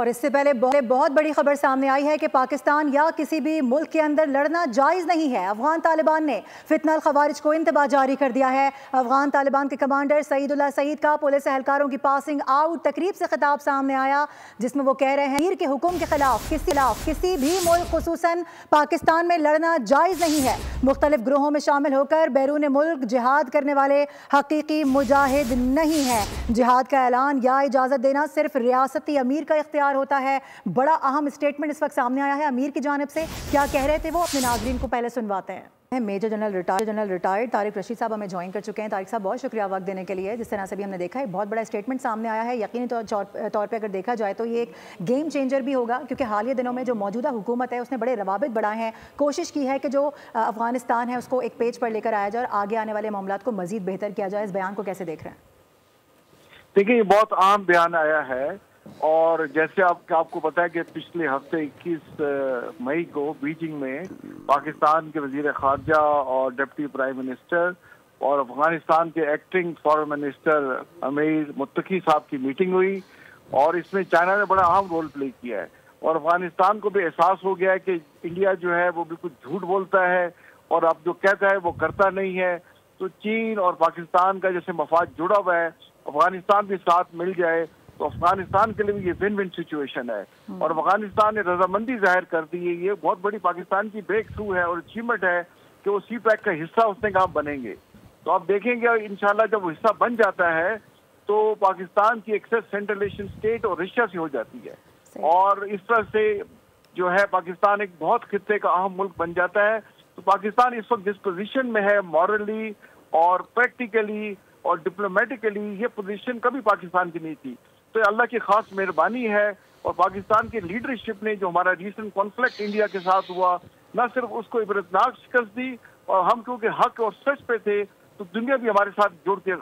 اور اس سے پہلے بہت بڑی خبر سامنے آئی ہے کہ پاکستان یا کسی بھی ملک کے اندر لڑنا جائز نہیں ہے۔ افغان طالبان نے فتنہ الخوارج کو انتباہ جاری کر دیا ہے۔ افغان طالبان کے کمانڈر سعید اللہ سعید کا پولیس اہلکاروں کی پاسنگ آؤٹ تقریب سے خطاب سامنے آیا، جس میں وہ کہہ رہے ہیں امیر کے حکم کے خلاف کسی بھی ملک خصوصاً پاکستان میں لڑنا جائز نہیں ہے۔ مختلف گروہوں میں شامل ہو کر بیرون ملک جہاد کرنے والے حقیقی مجاہد نہیں ہیں۔ جہاد کا اعلان یا اجازت دینا صرف ریاستی امیر کا اختیار ہوتا ہے۔ بڑا اہم اسٹیٹمنٹ اس وقت سامنے آیا ہے امیر کی جانب سے، کیا کہہ رہے تھے وہ اپنے ناظرین کو پہلے سنواتے ہیں۔ Major general retired Tariq Rashid صاحب ہمیں جوائن کر چکے ہیں۔ طارق صاحب بہت شکریہ وقت دینے کے لیے۔ جس طرح سے بھی ہم نے دیکھا ہے بہت بڑا اسٹیٹمنٹ سامنے آیا ہے، یقینی طور پہ اگر دیکھا جائے تو یہ ایک گیم چینجر بھی ہوگا، کیونکہ حالیہ دنوں میں جو موجودہ حکومت ہے اس نے بڑے روابط بڑھائے ہیں، کوشش کی ہے کہ جو افغانستان ہے اس کو ایک پیج پر لے کر آیا جائے اور آگے آنے والے معاملات کو مزید بہتر کیا جائے۔ اس بیان کو کیسے دیکھ رہے ہیں؟ دیکھیں یہ بہت اہم بیان آیا ہے، اور جیسے آپ کو پتا ہے کہ پچھلے ہفتے 21 مئی کو بیجنگ میں پاکستان کے وزیر خارجہ اور ڈپٹی پرائم منسٹر اور افغانستان کے ایکٹنگ فارن منسٹر امیر متقی صاحب کی میٹنگ ہوئی، اور اس میں چائنا نے بڑا اہم رول پلے کیا ہے، اور افغانستان کو بھی احساس ہو گیا ہے کہ انڈیا جو ہے وہ بالکل جھوٹ بولتا ہے اور اب جو کہتا ہے وہ کرتا نہیں ہے۔ تو چین اور پاکستان کا جیسے مفاد جڑا ہوا ہے، افغانستان بھی ساتھ مل جائے تو افغانستان کے لیے بھی یہ ون ون سچویشن ہے، اور افغانستان نے رضامندی ظاہر کر دی ہے۔ یہ بہت بڑی پاکستان کی بریک تھرو ہے اور اچیومنٹ ہے کہ وہ سی پیک کا حصہ اس نے کہاں بنیں گے۔ تو آپ دیکھیں گے انشاءاللہ جب وہ حصہ بن جاتا ہے تو پاکستان کی ایکسس سینٹرل ایشین اسٹیٹ اور رشیا سے ہو جاتی ہے، اور اس طرح سے جو ہے پاکستان ایک بہت خطے کا اہم ملک بن جاتا ہے۔ تو پاکستان اس وقت جس پوزیشن میں ہے مورلی اور پریکٹیکلی اور ڈپلومیٹیکلی، یہ پوزیشن کبھی پاکستان کی نہیں تھی۔ تو اللہ کی خاص مہربانی ہے، اور پاکستان کی لیڈرشپ نے جو ہمارا ریسنٹ کانفلکٹ انڈیا کے ساتھ ہوا، نہ صرف اس کو عبرتناک شکست دی، اور ہم کیونکہ حق اور سچ پہ تھے تو دنیا بھی ہمارے ساتھ جڑ کے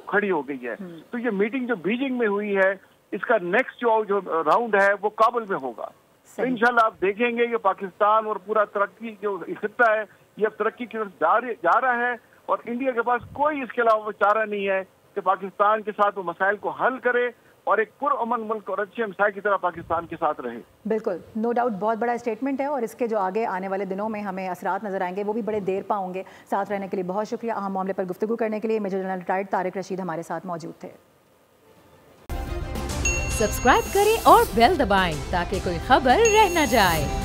کھڑی ہو گئی ہے۔ تو یہ میٹنگ جو بیجنگ میں ہوئی ہے، اس کا نیکسٹ جو راؤنڈ ہے وہ کابل میں ہوگا۔ تو انشاءاللہ آپ دیکھیں گے کہ پاکستان اور پورا ترقی جو خطہ ہے یہ اب ترقی کی طرف جا رہا ہے، اور انڈیا کے پاس کوئی اس کے علاوہ چارہ نہیں ہے کہ پاکستان کے ساتھ وہ مسائل کو حل کرے اور ایک پرامن ملک اور اچھے ہمسائے کی طرح پاکستان کے ساتھ رہے۔ بالکل، نو ڈاؤٹ بہت بڑا اسٹیٹمنٹ ہے، اور اس کے جو آگے آنے والے دنوں میں ہمیں اثرات نظر آئیں گے وہ بھی بڑے دیر پا ہوں گے۔ ساتھ رہنے کے لیے بہت شکریہ۔ اہم معاملے پر گفتگو کرنے کے لیے major general retired Tariq Rashid ہمارے ساتھ موجود تھے۔ سبسکرائب کریں اور بیل دبائیں تاکہ کوئی خبر رہ نہ جائے۔